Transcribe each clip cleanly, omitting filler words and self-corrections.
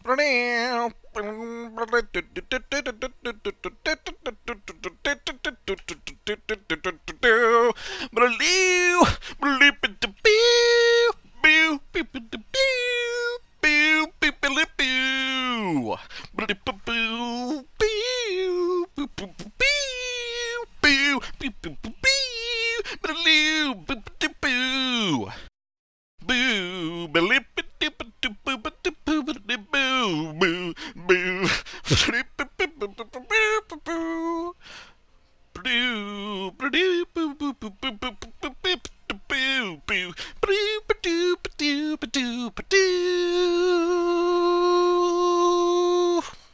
I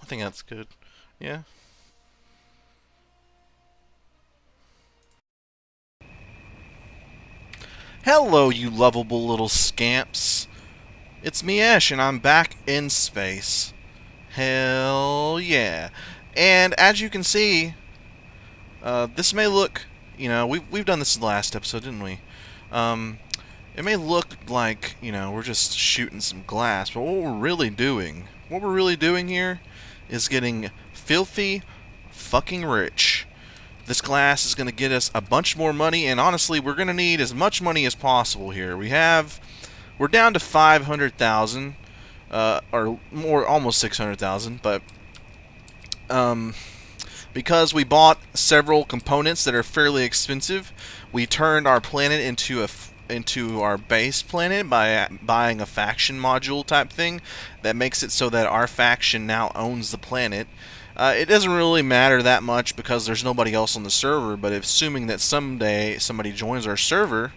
think that's good. Yeah. Hello, you lovable little scamps. It's me, Ash, and I'm back in space. Hell yeah. And as you can see, this may look, you know, we've done this in the last episode, didn't we? It may look like, you know, we're just shooting some glass, but what we're really doing here is getting filthy fucking rich. This glass is going to get us a bunch more money, and honestly, we're going to need as much money as possible here. We're down to 500,000, or more, almost 600,000, but because we bought several components that are fairly expensive, we turned our planet into our base planet by buying a faction module type thing that makes it so that our faction now owns the planet. It doesn't really matter that much because there's nobody else on the server, but assuming that someday somebody joins our server,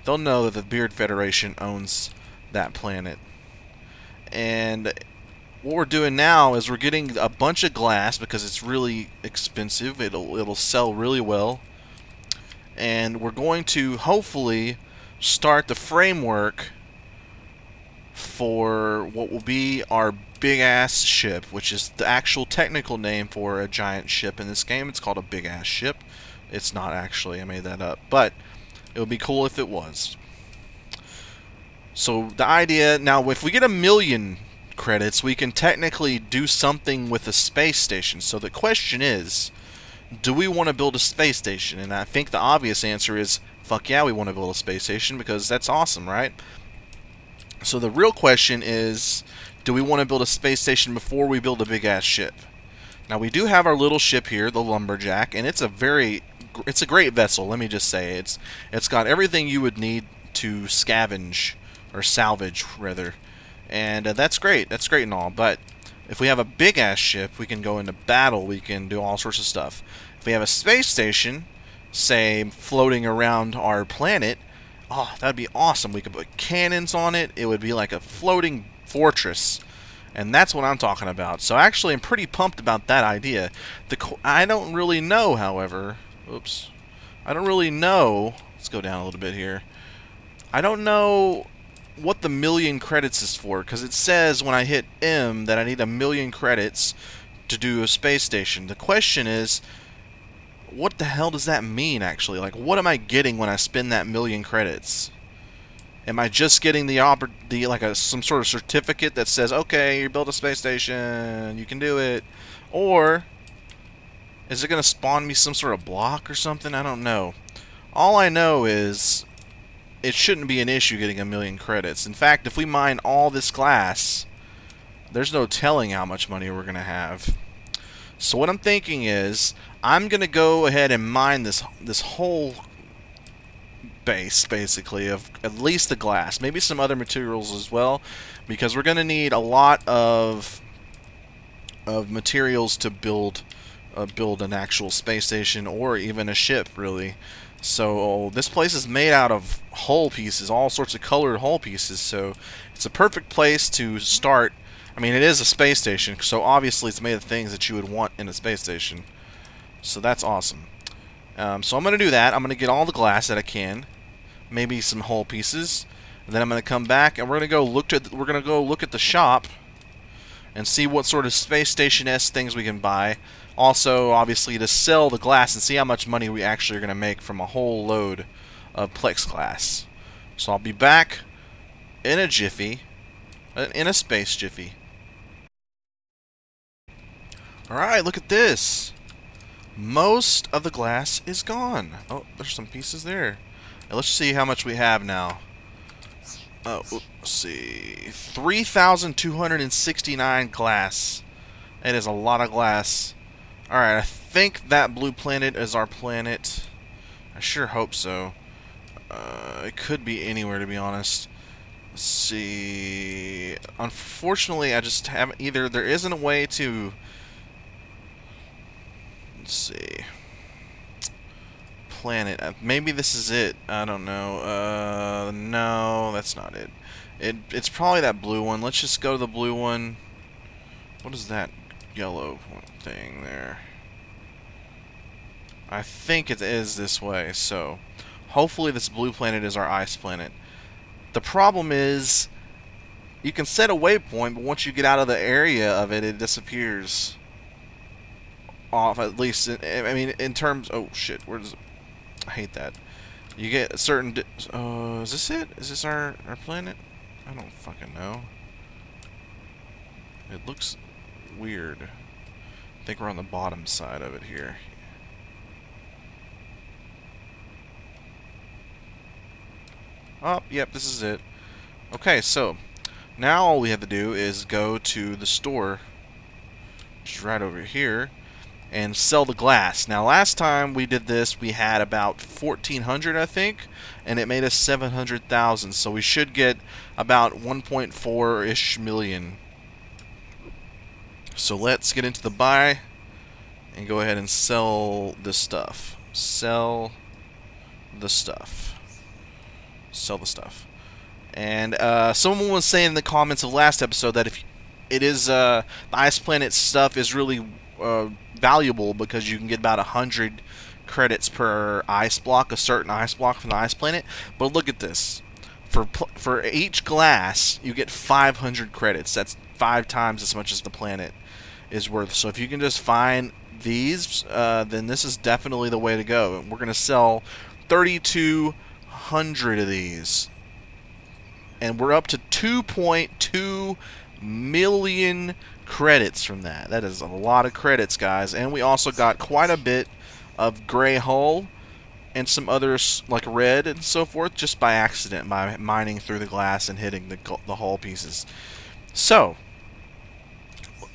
they'll know that the Beard Federation owns that planet. And what we're doing now is we're getting a bunch of glass because it's really expensive. It'll sell really well. And we're going to hopefully start the framework for what will be our big-ass ship, which is the actual technical name for a giant ship in this game. It's called a big-ass ship. It's not actually, I made that up, but it would be cool if it was. So the idea, now if we get 1,000,000 credits, we can technically do something with a space station. So the question is, do we want to build a space station? And I think the obvious answer is, fuck yeah, we want to build a space station because that's awesome, right? So the real question is, do we want to build a space station before we build a big-ass ship? Now we do have our little ship here, the Lumberjack, and it's a great vessel, let me just say. It's got everything you would need to scavenge, or salvage, rather. And that's great and all, but if we have a big-ass ship, we can go into battle, we can do all sorts of stuff. If we have a space station, say, floating around our planet, oh, that'd be awesome. We could put cannons on it. It would be like a floating fortress. And that's what I'm talking about. So actually, I'm pretty pumped about that idea. I don't really know, however... Oops. I don't really know... Let's go down a little bit here. I don't know what the 1,000,000 credits is for, because it says when I hit M that I need 1,000,000 credits to do a space station. The question is, what the hell does that mean, actually? Like, what am I getting when I spend that 1,000,000 credits? Am I just getting some sort of certificate that says, okay, you built a space station, you can do it? Or is it going to spawn me some sort of block or something? I don't know. All I know is it shouldn't be an issue getting 1,000,000 credits. In fact, if we mine all this glass, there's no telling how much money we're going to have. So what I'm thinking is, I'm going to go ahead and mine this whole base, basically, of at least the glass. Maybe some other materials as well, because we're going to need a lot of materials to build an actual space station or even a ship, really. So this place is made out of hull pieces, all sorts of colored hull pieces, so it's a perfect place to start. I mean, it is a space station, so obviously it's made of things that you would want in a space station. So that's awesome. So I'm going to do that. I'm going to get all the glass that I can, maybe some hull pieces, and then I'm going to come back and we're going to go look at the shop and see what sort of space station-esque things we can buy. Also, obviously, to sell the glass and see how much money we actually are going to make from a whole load of plexiglass. So I'll be back in a jiffy, in a space jiffy. Alright, look at this. Most of the glass is gone. Oh, there's some pieces there. Now, let's see how much we have now. Oh, let's see. 3,269 glass. It is a lot of glass. Alright, I think that blue planet is our planet. I sure hope so. It could be anywhere, to be honest. Let's see. Unfortunately, I just haven't either. There isn't a way to. Let's see. Planet. Maybe this is it. I don't know. No, that's not it. It's probably that blue one. Let's just go to the blue one. What is that yellow thing there? I think it is this way. So, hopefully this blue planet is our ice planet. The problem is, you can set a waypoint, but once you get out of the area of it, it disappears. Off, at least, I mean, in terms... Oh, shit, where does... I hate that. You get a certain... is this it? Is this our planet? I don't fucking know. It looks weird. I think we're on the bottom side of it here. Oh, yep, this is it. Okay, so now all we have to do is go to the store, which is right over here, and sell the glass. Now, last time we did this, we had about 1,400, I think, and it made us 700,000. So we should get about 1.4-ish million. So let's get into the buy and go ahead and sell this stuff. Sell the stuff. Sell the stuff. And someone was saying in the comments of last episode that if it is the ice planet stuff is really valuable because you can get about 100 credits per ice block, a certain ice block from the ice planet. But look at this. For each glass, you get 500 credits. That's 5 times as much as the planet is worth. So if you can just find these, then this is definitely the way to go. We're going to sell 3,200 of these. And we're up to 2.2 million credits from that. That is a lot of credits, guys. And we also got quite a bit of gray hull and some others like red and so forth just by accident, by mining through the glass and hitting the hull pieces. So,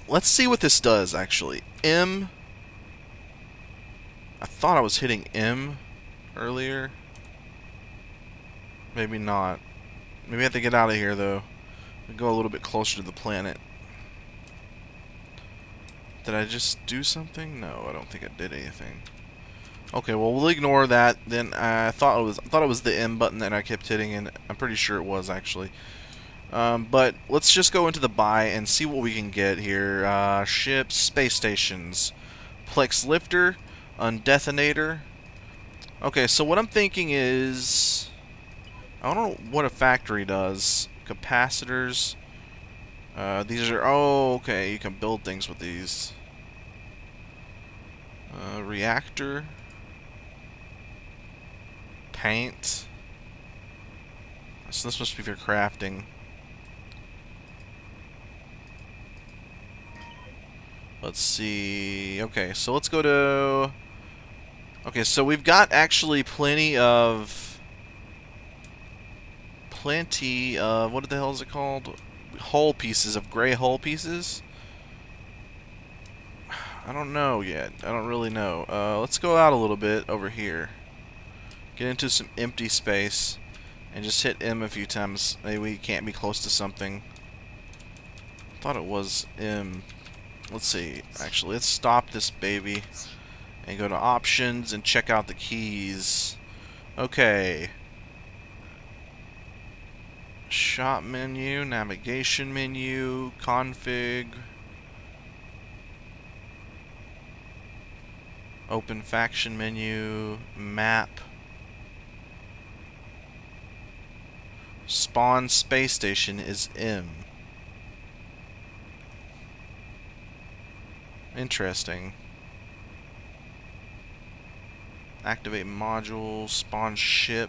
let's see what this does, actually. I thought I was hitting M earlier. Maybe not. Maybe I have to get out of here, though. And go a little bit closer to the planet. Did I just do something? No, I don't think I did anything. Okay, well, we'll ignore that. Then I thought it was the M button that I kept hitting, and I'm pretty sure it was, actually. But let's just go into the buy and see what we can get here. Ships, space stations, Plex lifter, undetonator. Okay, so what I'm thinking is, I don't know what a factory does. Capacitors. These are, oh, okay, you can build things with these. Reactor. Paint. So this must be for crafting. Let's see. Okay, so let's go to... Okay, so we've got actually plenty of... what the hell is it called? Hull pieces, of gray hull pieces. I don't know yet. I don't really know. Let's go out a little bit over here. Get into some empty space and just hit M a few times. Maybe we can't be close to something. I thought it was M. Let's see. Actually, let's stop this baby and go to options and check out the keys. Okay. Shop menu, navigation menu, config, open faction menu, map, spawn space station is M. Interesting. Activate module, spawn ship.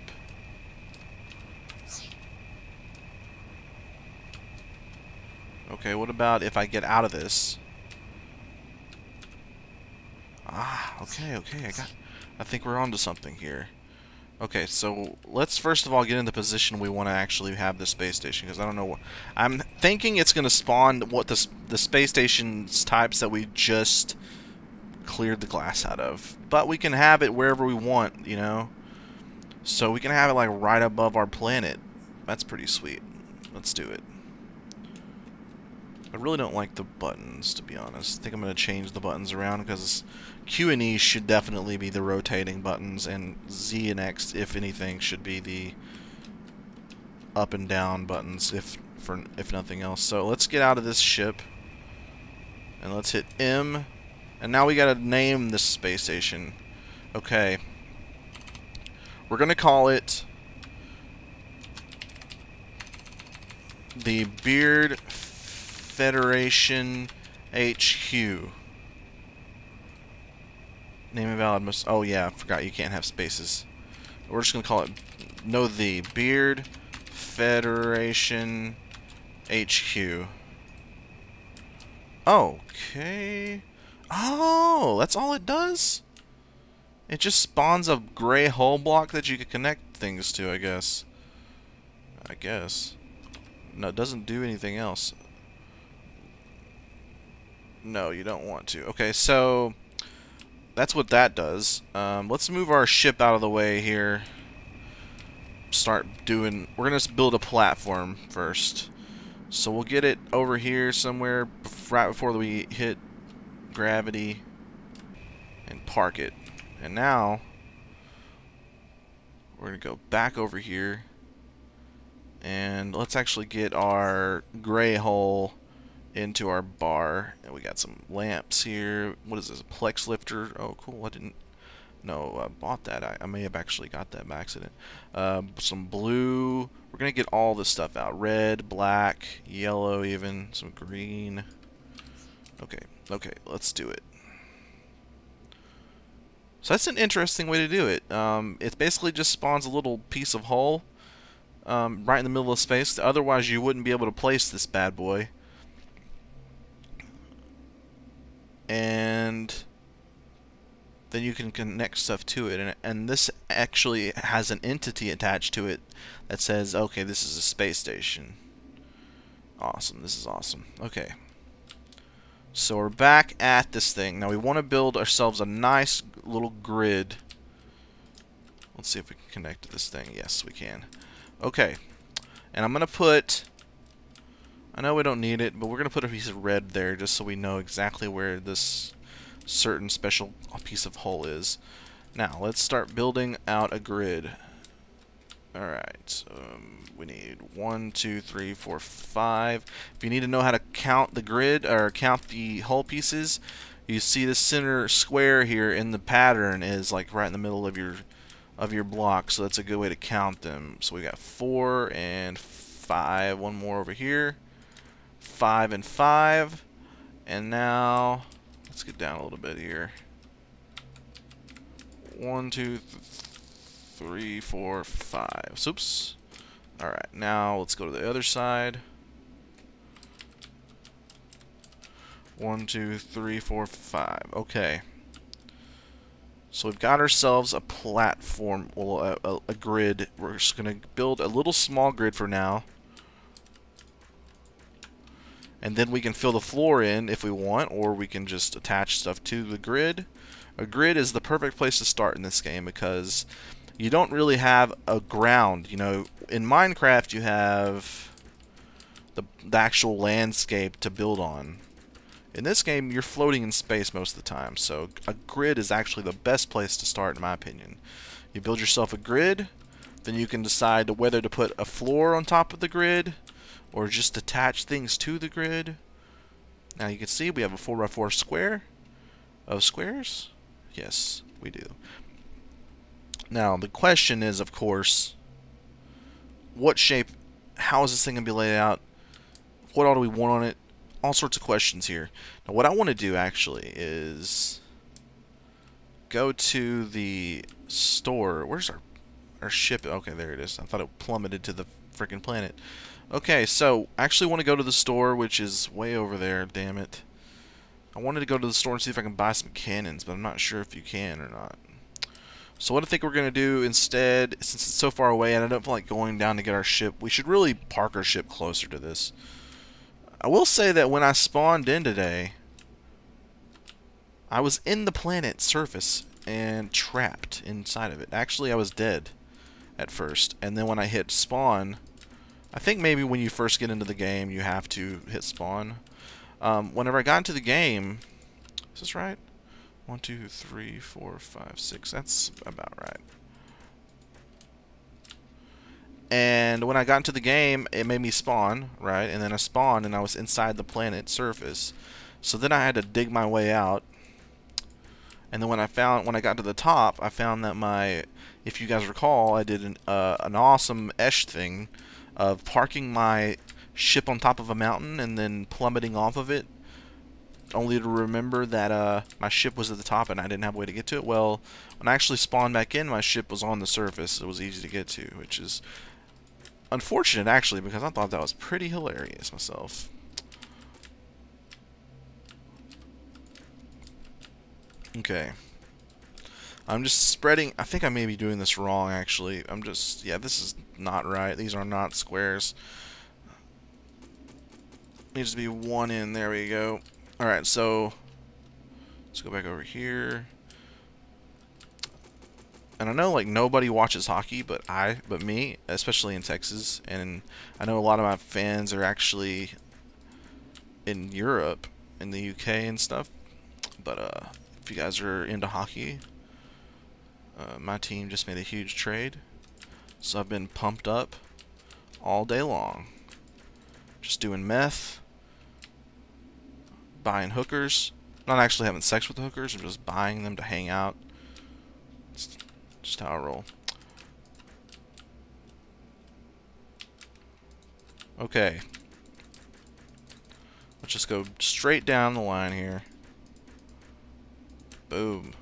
Okay, what about if I get out of this? Ah, okay, okay. I think we're onto something here. Okay, so let's first of all get in the position we want to actually have the space station, because I don't know what... I'm thinking it's going to spawn what the space station's types that we just cleared the glass out of. But we can have it wherever we want, you know? So we can have it like right above our planet. That's pretty sweet. Let's do it. I really don't like the buttons, to be honest. I think I'm going to change the buttons around because Q and E should definitely be the rotating buttons, and Z and X, if anything, should be the up and down buttons, if nothing else. So let's get out of this ship, and let's hit M, and now we got to name this space station. Okay. We're going to call it the Beard Federation HQ. Name invalid must... Oh yeah, I forgot you can't have spaces. We're just going to call it... No, the Beard Federation HQ. Okay. Oh, that's all it does? It just spawns a gray hull block that you can connect things to, I guess. No, it doesn't do anything else. No, you don't want to. Okay, so that's what that does. Let's move our ship out of the way here. We're gonna build a platform first. So we'll get it over here somewhere right before we hit gravity and park it. And now we're gonna go back over here, and let's actually get our gray hull into our bar. And we got some lamps here. What is this, a plex lifter? Oh cool, I didn't know I bought that. I may have actually got that by accident. Some blue. We're gonna get all this stuff out. Red, black, yellow even, some green. Okay, let's do it. So that's an interesting way to do it. It basically just spawns a little piece of hull right in the middle of space. Otherwise you wouldn't be able to place this bad boy. And then you can connect stuff to it, and this actually has an entity attached to it that says, okay, this is a space station. Awesome, this is awesome. Okay, so we're back at this thing. Now we want to build ourselves a nice little grid. Let's see if we can connect to this thing. Yes, we can. Okay, and I'm gonna put, I know we don't need it, but we're gonna put a piece of red there just so we know exactly where this certain special piece of hull is. Now let's start building out a grid. Alright, we need 1, 2, 3, 4, 5. If you need to know how to count the grid or count the hull pieces, you see the center square here in the pattern is like right in the middle of your block, so that's a good way to count them. So we got 4 and 5, one more over here, 5 and 5, and now let's get down a little bit here. 1, 2, 3, 4, 5. Oops. Alright, now let's go to the other side. 1, 2, 3, 4, 5. Okay. So we've got ourselves a platform, well, a grid. We're just going to build a little small grid for now. And then we can fill the floor in if we want, or we can just attach stuff to the grid. A grid is the perfect place to start in this game because you don't really have a ground. You know, in Minecraft you have the actual landscape to build on. In this game you're floating in space most of the time, so a grid is actually the best place to start in my opinion. You build yourself a grid, then you can decide whether to put a floor on top of the grid or just attach things to the grid. Now you can see we have a 4x4 square of squares. Yes, we do. Now the question is, of course, what shape, how is this thing going to be laid out, what all do we want on it, all sorts of questions here. Now what I want to do actually is go to the store. Where's our ship? Okay, there it is. I thought it plummeted to the freaking planet. Okay, so I actually want to go to the store, which is way over there, damn it. I wanted to go to the store and see if I can buy some cannons, but I'm not sure if you can or not. So what I think we're going to do instead, since it's so far away and I don't feel like going down to get our ship, we should really park our ship closer to this. I will say that when I spawned in today, I was in the planet's surface and trapped inside of it. Actually, I was dead at first, and then when I hit spawn, I think maybe when you first get into the game, you have to hit spawn. Whenever I got into the game, is this right? 1, 2, 3, 4, 5, 6. That's about right. And when I got into the game, it made me spawn, right? And then I spawned, and I was inside the planet's surface. So then I had to dig my way out. And then when I got to the top, I found that if you guys recall, I did an awesome Esh thing of parking my ship on top of a mountain and then plummeting off of it, only to remember that my ship was at the top and I didn't have a way to get to it. Well, when I actually spawned back in, my ship was on the surface. It was easy to get to, which is unfortunate, actually, because I thought that was pretty hilarious myself. Okay. I'm just spreading. I think I may be doing this wrong, actually. Yeah, this is not right. These are not squares. Needs to be one in. There we go. Alright, so let's go back over here. And I know like nobody watches hockey but me, especially in Texas, and I know a lot of my fans are actually in Europe, in the UK and stuff. But if you guys are into hockey, my team just made a huge trade, so I've been pumped up all day long, just doing meth, buying hookers, not actually having sex with the hookers, I'm just buying them to hang out. It's just how I roll. Okay, let's just go straight down the line here. Boom.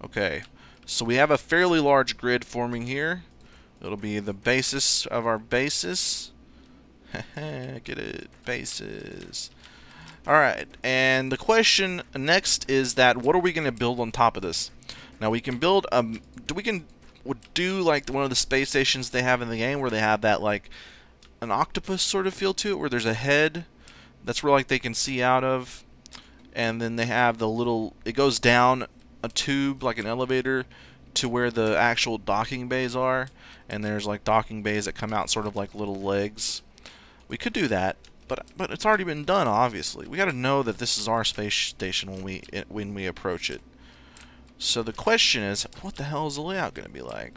Okay, so we have a fairly large grid forming here. It'll be the basis of our basis. Get it? Basis. Alright, and the question next is that what are we going to build on top of this? Now we can build do like one of the space stations they have in the game where they have that like an octopus sort of feel to it, where there's a head that's where like they can see out of, and then they have the little, it goes down a tube like an elevator to where the actual docking bays are, and there's like docking bays that come out sort of like little legs. We could do that, but it's already been done. Obviously, we got to know that this is our space station when we approach it. So the question is, what the hell is the layout going to be like?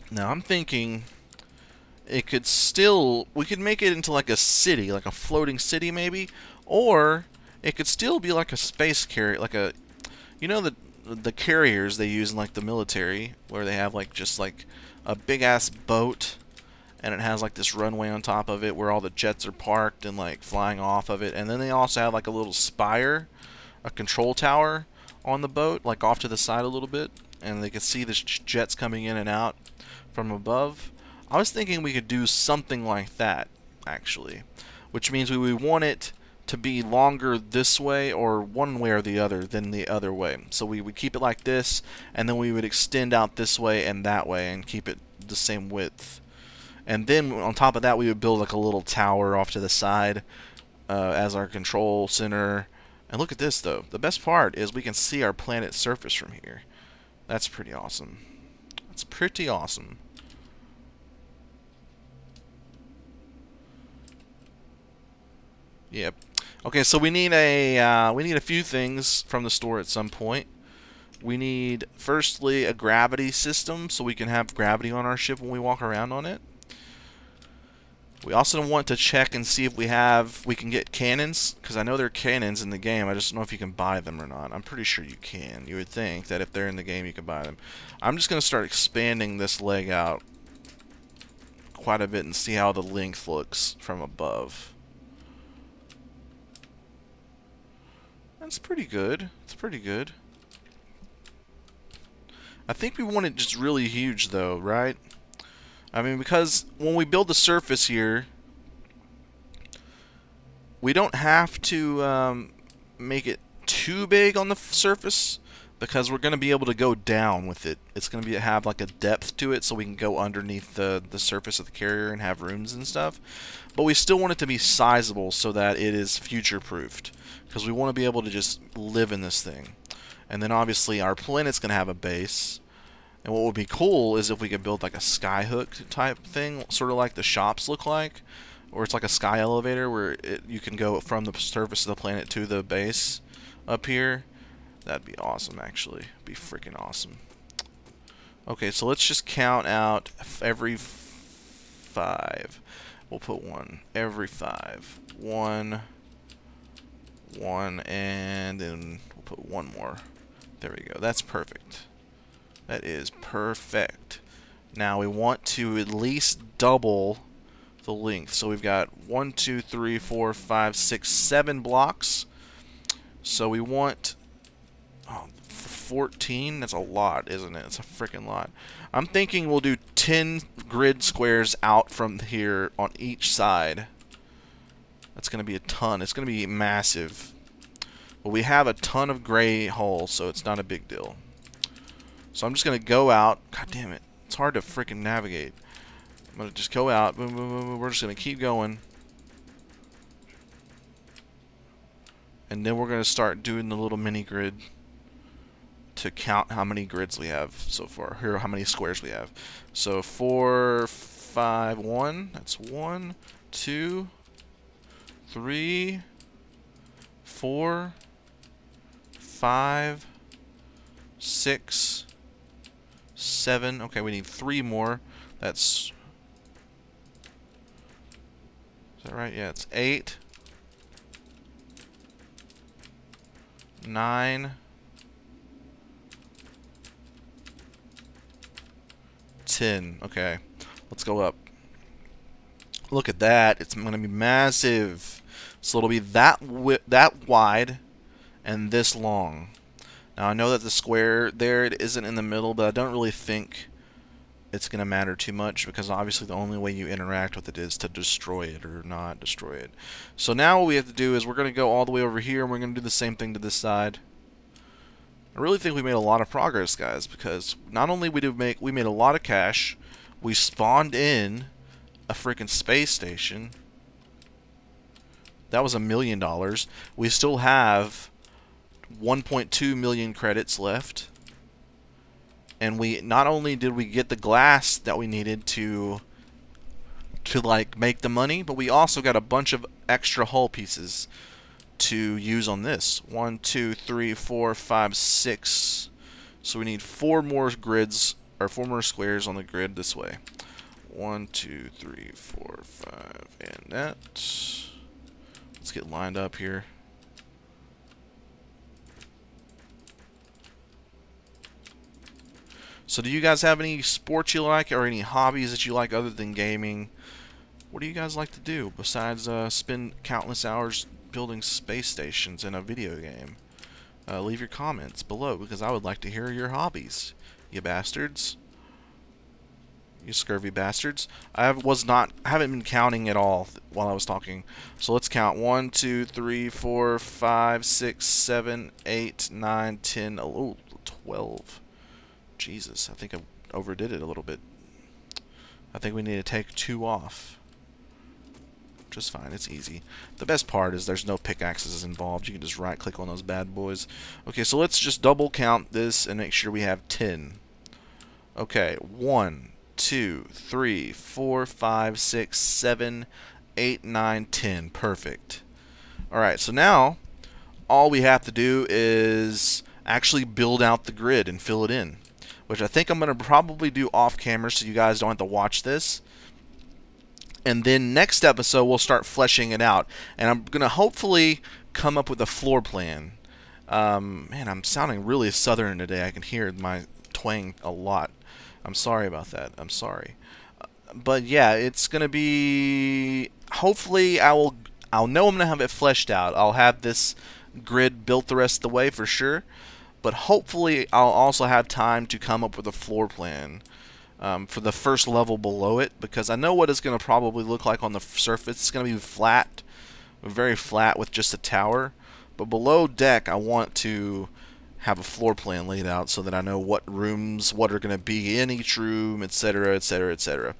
Now I'm thinking we could make it into like a city, like a floating city maybe, or it could still be like a space carrier, like a, you know, the carriers they use in like the military, where they have like just like a big ass boat, and it has like this runway on top of it where all the jets are parked and like flying off of it, and then they also have like a little spire, a control tower on the boat, like off to the side a little bit, and they can see the jets coming in and out from above. I was thinking we could do something like that, actually, which means we would want it to be longer this way or one way or the other than the other way. So we would keep it like this, and then we would extend out this way and that way and keep it the same width. And then on top of that, we would build like a little tower off to the side as our control center. And look at this, though. The best part is we can see our planet's surface from here. That's pretty awesome. That's pretty awesome. Yep. Okay, so we need a few things from the store at some point. We need, firstly, a gravity system so we can have gravity on our ship when we walk around on it. We also want to check and see if we can get cannons, because I know there are cannons in the game. I just don't know if you can buy them or not. I'm pretty sure you can. You would think that if they're in the game, you can buy them. I'm just going to start expanding this leg out quite a bit and see how the length looks from above. That's pretty good. It's pretty good. I think we want it just really huge, though, right? I mean, because when we build the surface here, We don't have to make it too big on the surface, because we're going to be able to go down with it. It's going to have like a depth to it, so we can go underneath the surface of the carrier and have rooms and stuff. But we still want it to be sizable so that it is future-proofed, because we want to be able to just live in this thing. And then obviously our planet's going to have a base. And what would be cool is if we could build like a skyhook type thing, sort of like the shops look like, or it's like a sky elevator where you can go from the surface of the planet to the base up here. That'd be awesome, actually. Be freaking awesome. Okay, so let's just count out every 5. We'll put 1 every 5. 1, 1, and then we'll put 1 more. There we go. That's perfect. That is perfect. Now we want to at least double the length. So we've got 1, 2, 3, 4, 5, 6, 7 blocks. So we want 14. That's a lot, isn't it? It's a freaking lot. I'm thinking we'll do 10 grid squares out from here on each side. That's going to be a ton. It's going to be massive. But we have a ton of gray holes, so it's not a big deal. So I'm just going to go out. God damn it. It's hard to freaking navigate. I'm going to just go out. Boom, boom, boom, boom. We're just going to keep going. And then we're going to start doing the little mini grid to count how many grids we have so far. Here, how many squares we have. So 4, 5, 1. That's 1, 2, 3, 4, 5, 6, 7. Okay, we need 3 more. That's... Is that right? Yeah, it's 8, 9, 10. Okay, let's go up. Look at that. It's going to be massive. So it'll be that wide and this long. Now I know that the square there, it isn't in the middle, but I don't really think it's going to matter too much, because obviously the only way you interact with it is to destroy it or not destroy it. So now what we have to do is we're going to go all the way over here, and we're going to do the same thing to this side. I really think we made a lot of progress, guys, because not only we made a lot of cash, we spawned in a freaking space station. That was $1 million. We still have 1.2 million credits left. And we not only did we get the glass that we needed to like make the money, but we also got a bunch of extra hull pieces to use on this. 1, 2, 3, 4, 5, 6. So we need 4 more grids, or 4 more squares on the grid this way. 1, 2, 3, 4, 5, and that. Let's get lined up here. So do you guys have any sports you like, or any hobbies that you like other than gaming? What do you guys like to do besides spend countless hours building space stations in a video game? Leave your comments below, because I would like to hear your hobbies, you bastards. You scurvy bastards. I haven't been counting at all while I was talking. So let's count. 1, 2, 3, 4, 5, 6, 7, 8, 9, 10, 12. Jesus, I think I overdid it a little bit. I think we need to take 2 off. Just fine, it's easy. The best part is there's no pickaxes involved. You can just right click on those bad boys. Okay, so let's just double count this and make sure we have 10. Okay, 1, 2, 3, 4, 5, 6, 7, 8, 9, 10. Perfect. Alright, so now all we have to do is actually build out the grid and fill it in, which I think I'm going to probably do off camera so you guys don't have to watch this. And then next episode we'll start fleshing it out, and I'm going to hopefully come up with a floor plan. Man, I'm sounding really southern today. I can hear my twang a lot. I'm sorry about that. I'm sorry. But yeah, it's going to be... Hopefully I'll know I'm going to have it fleshed out. I'll have this grid built the rest of the way for sure. But hopefully I'll also have time to come up with a floor plan for the first level below it, because I know what it's going to probably look like on the surface. It's going to be flat, very flat with just a tower. But below deck, I want to have a floor plan laid out so that I know what rooms, what are going to be in each room, etc., etc., etc.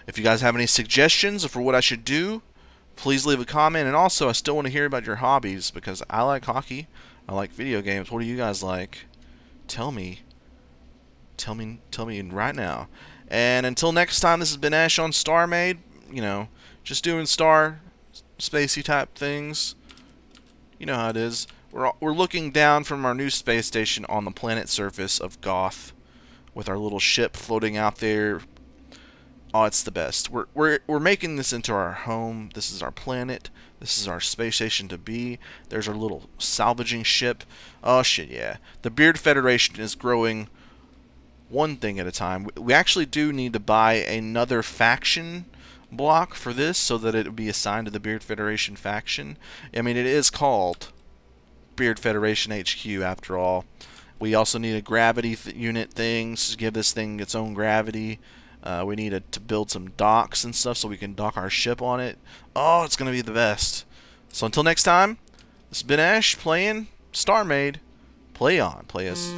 If you guys have any suggestions for what I should do, please leave a comment. And also, I still want to hear about your hobbies, because I like hockey, I like video games. What do you guys like? Tell me. Tell me right now. And until next time, this has been Ash on Starmade. You know, just doing star spacey type things. You know how it is. We're looking down from our new space station on the planet surface of Goth, with our little ship floating out there. Oh, it's the best. We're making this into our home. This is our planet. This is our space station to be. There's our little salvaging ship. Oh shit, yeah. The Beard Federation is growing one thing at a time. We actually do need to buy another faction block for this so that it would be assigned to the Beard Federation faction. I mean, it is called Beard Federation HQ after all. We also need a gravity unit thing to give this thing its own gravity. We need to build some docks and stuff so we can dock our ship on it. Oh, it's going to be the best. So until next time, this has been Ash playing Starmade. Play on. Play us.